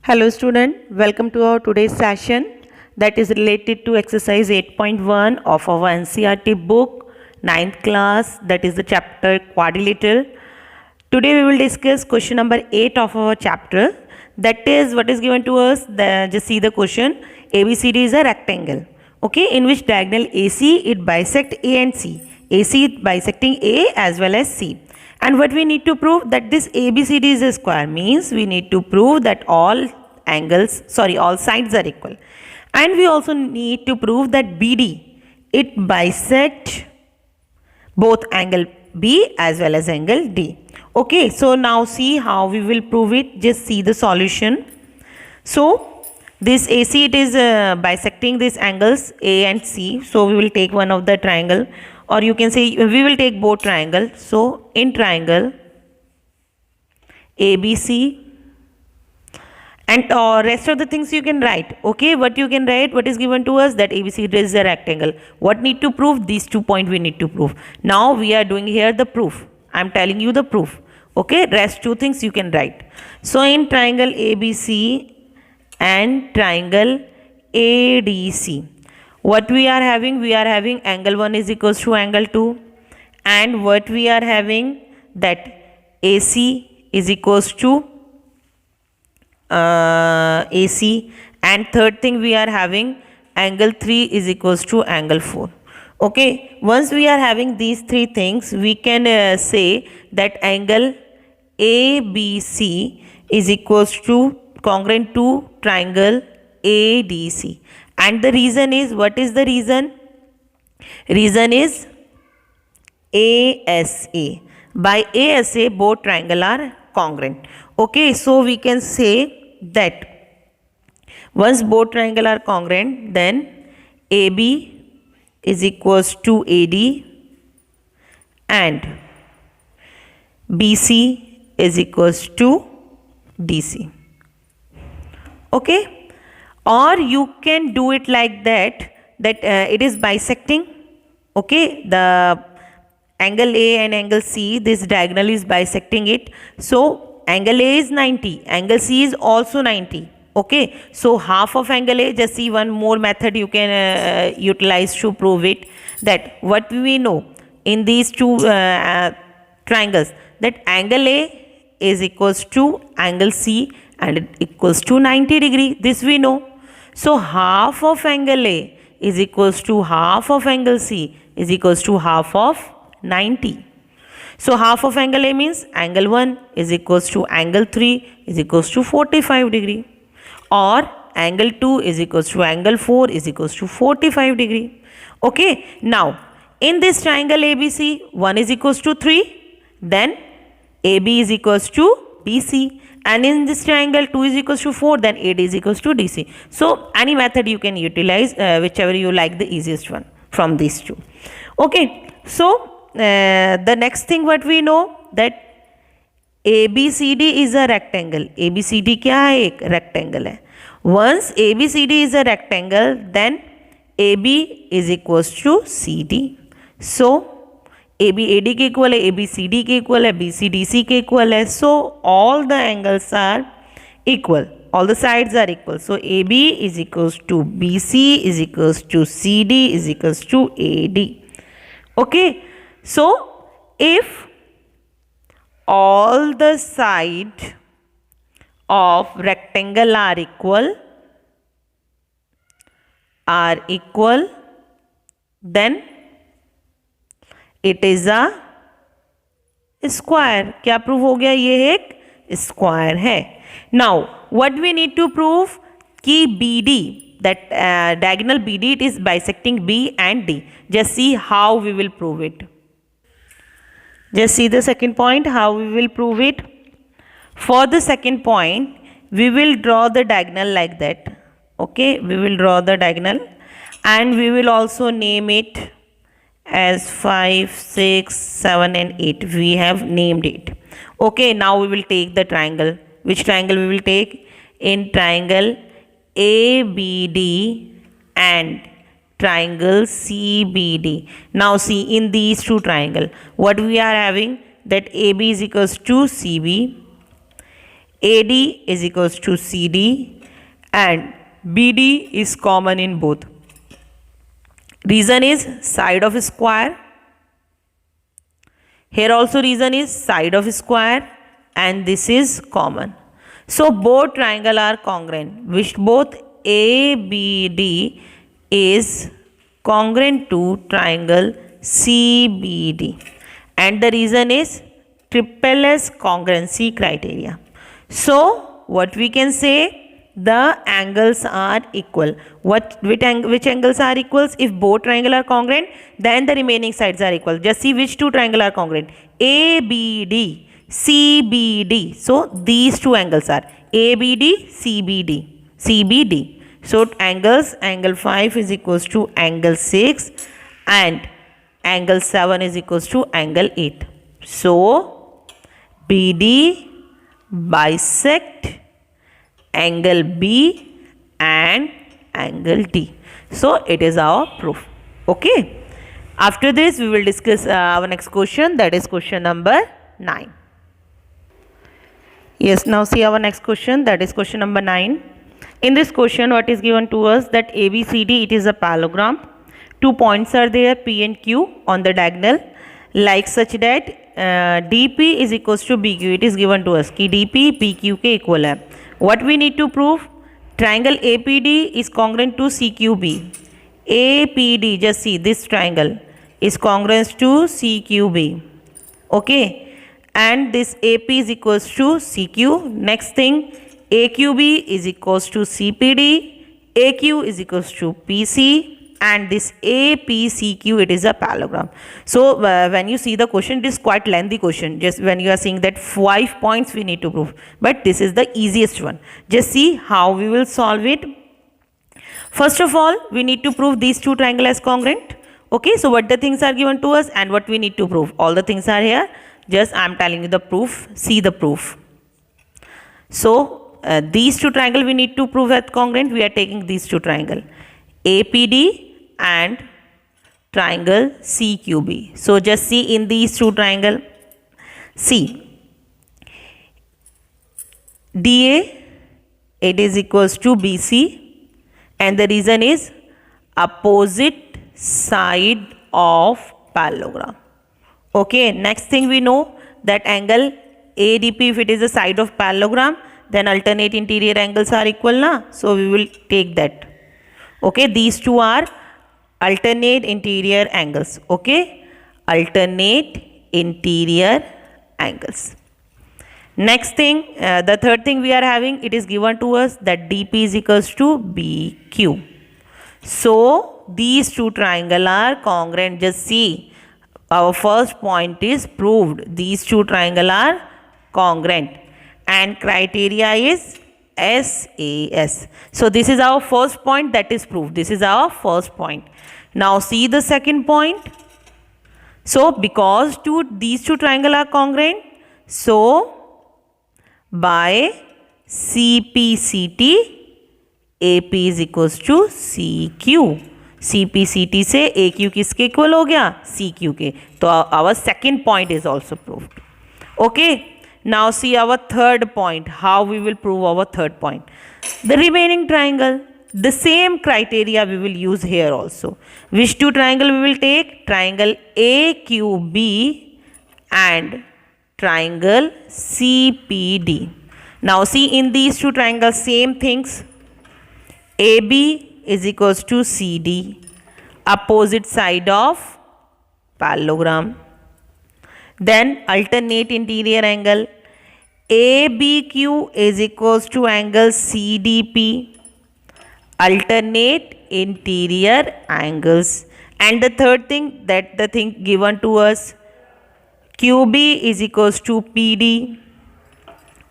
Hello student, welcome to our today's session that is related to exercise 8.1 of our NCERT book 9th class, that is the chapter quadrilateral. Today we will discuss question number 8 of our chapter, that is what is given to us. Just see the question. ABCD is a rectangle, okay, in which diagonal AC it bisect A and C. AC it bisecting A as well as C. And what we need to prove, that this ABCD is a square, means we need to prove that all sides are equal. And we also need to prove that BD, it bisect both angle B as well as angle D. Okay, so now see how we will prove it. Just see the solution. So this AC, it is bisecting these angles A and C. So we will take one of the triangle, or you can say we will take both triangle. So in triangle ABC, and rest of the things you can write. Okay, what you can write, what is given to us, that ABC is a rectangle. What need to prove? These 2 points we need to prove. Now we are doing here the proof. I am telling you the proof. Okay, rest 2 things you can write. So in triangle ABC and triangle ADC, what we are having? We are having angle 1 is equals to angle 2, and what we are having, that AC is equals to AC, and third thing we are having angle 3 is equals to angle 4. Okay, once we are having these 3 things, we can say that angle ABC is equals to congruent to triangle ADC. And the reason is, what is the reason? Reason is ASA. By ASA, both triangle are congruent. Okay, so we can say that once both triangle are congruent, then AB is equals to AD and BC is equals to DC. Okay, or you can do it like that, it is bisecting. Okay, the angle A and angle C, this diagonal is bisecting it. So angle A is 90, angle C is also 90. Okay, so half of angle A, just see one more method you can utilize to prove it, that what we know in these 2 triangles, that angle A is equals to angle C and it equals to 90 degree. This we know. So half of angle A is equals to half of angle C is equals to half of 90. So half of angle A means angle 1 is equals to angle 3 is equals to 45 degree, or angle 2 is equals to angle 4 is equals to 45 degree. Okay, now in this triangle ABC, 1 is equals to 3, then AB is equals to BC, and in this triangle 2 is equals to 4, then AD is equals to DC. So any method you can utilize, whichever you like, the easiest one from these 2. Okay, so the next thing what we know, that ABCD is a rectangle. ABCD क्या है? एक rectangle है. Once ABCD is a rectangle, then AB is equals to CD. So AB AD के equal है, AB CD के equal है, BC DC के equal है. So all the angles are equal. All the sides are equal. So AB is equals to BC is equals to CD is equals to AD. Okay. So if all the sides of rectangle are equal, then it is a square. क्या prove हो गया? ये एक square है. Now what we need to prove, कि BD, that diagonal BD, it is bisecting B and D. Just see how we will prove it. Just see the second point, how we will prove it. For the second point, we will draw the diagonal like that. Okay, we will draw the diagonal and we will also name it as 5, 6, 7 and 8. We have named it. Okay, now we will take the triangle. Which triangle we will take? In triangle ABD and triangle CBD. Now see, in these 2 triangles, what we are having, that AB is equals to CB, AD is equals to CD and BD is common in both. Reason is side of square. Here also reason is side of square and this is common. So both triangle are congruent, which both ABD is congruent to triangle CBD. And the reason is triple S congruency criteria. So what we can say, the angles are equal. Which angles are equals? If both triangle are congruent, then the remaining sides are equal. Just see which two triangle are congruent. ABD, CBD. So these two angles are ABD, CBD, CBD. So angles, angle 5 is equals to angle 6 and angle 7 is equals to angle 8. So BD bisect angle B and angle D. So it is our proof. Okay. After this we will discuss our next question, that is question number 9. Yes, now see our next question, that is question number 9. In this question what is given to us, that ABCD, it is a parallelogram. 2 points are there, P and Q on the diagonal, like such that DP is equals to BQ. It is given to us कि DP PQ के equal है. What we need to prove? Triangle APD is congruent to CQB. APD, just see this triangle is congruent to CQB. Okay, and this AP is equals to CQ. Next thing, AQB is equals to CPD. AQ is equals to PC. And this APCQ, it is a parallelogram. So when you see the question, it is quite lengthy question. Just when you are seeing that 5 points we need to prove, but this is the easiest one. Just see how we will solve it. First of all, we need to prove these two triangles as congruent. Okay, so what the things are given to us and what we need to prove. All the things are here. Just I am telling you the proof. See the proof. So these two triangles we need to prove as congruent. We are taking these two triangles, APD and triangle CQB. So just see in these two triangles, see DA, it is equals to BC, and the reason is opposite side of parallelogram. Okay, next thing we know that angle ADP, if it is the side of parallelogram, then alternate interior angles are equal na, so we will take that. Okay, these two are alternate interior angles. Okay, alternate interior angles. Next thing, the third thing we are having, it is given to us that DP is equals to BQ. So these two triangles are congruent. Just see, our first point is proved. These two triangles are congruent and criteria is SAS. So this is our first point, that is proved. This is our first point. Now see the second point. So because these two triangles are congruent, so by CPCT, AP is equals to CQ. CPCT से AQ किसके equal हो गया? CQ के. तो our second point is also proved. Okay. Now see our third point. How we will prove our third point? The remaining triangle, the same criteria we will use here also. Which two triangle we will take? Triangle AQB and triangle CPD. Now see in these two triangles, same things. AB is equals to CD, opposite side of parallelogram. Then alternate interior angle, ABQ is equals to angle CDP, alternate interior angles. And the third thing, that the thing given to us, QB is equals to PD.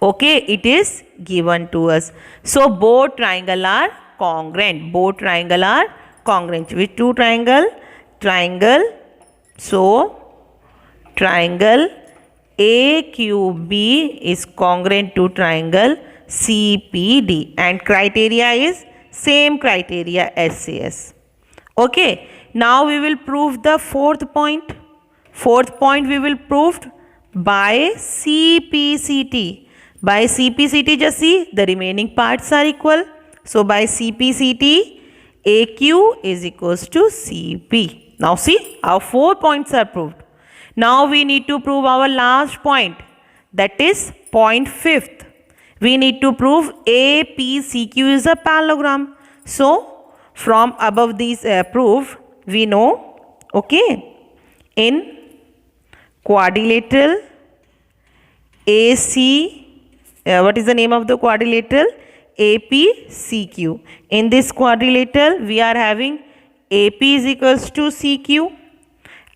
Okay, it is given to us. So both triangle are congruent. Both triangle are congruent. Which two triangle? Triangle. So triangle AQB is congruent to triangle CPD and criteria is same criteria SAS. Okay, now we will prove the fourth point. Fourth point we will prove by CPCT. By CPCT, just see the remaining parts are equal. So by CPCT, AQ is equals to CP. Now see, our 4 points are proved. Now we need to prove our last point, that is point 5th. We need to prove APCQ is a parallelogram. So from above these proof, we know, okay, in quadrilateral AC, what is the name of the quadrilateral? APCQ. In this quadrilateral, we are having AP is equals to CQ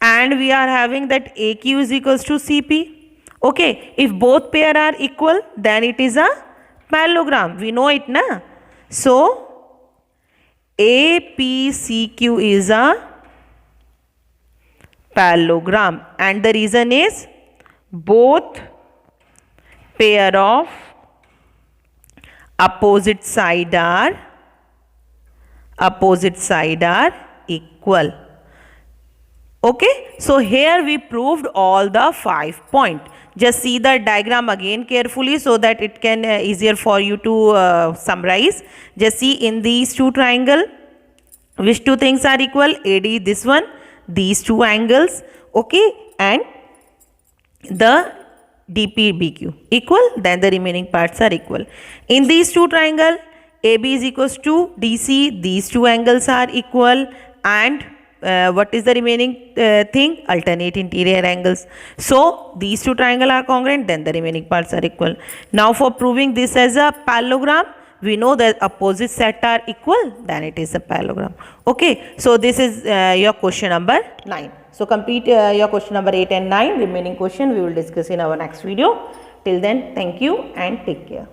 and we are having that AQ is equals to CP. Okay, if both pair are equal, then it is a parallelogram. We know it, na? So, APCQ is a parallelogram and the reason is both pair of opposite side are equal. Okay, so here we proved all the 5 points. Just see the diagram again carefully so that it can easier for you to summarize. Just see in these two triangle, which two things are equal? AD, this one, these two angles, okay, and the DPBQ equal, then the remaining parts are equal. In these two triangle, AB is equals to DC, these two angles are equal, and what is the remaining thing? Alternate interior angles. So these two triangles are congruent, then the remaining parts are equal. Now for proving this as a parallelogram, we know that opposite set are equal, then it is a parallelogram. Okay, so this is your question number 9. So complete your question number 8 and 9. Remaining question we will discuss in our next video. Till then, thank you and take care.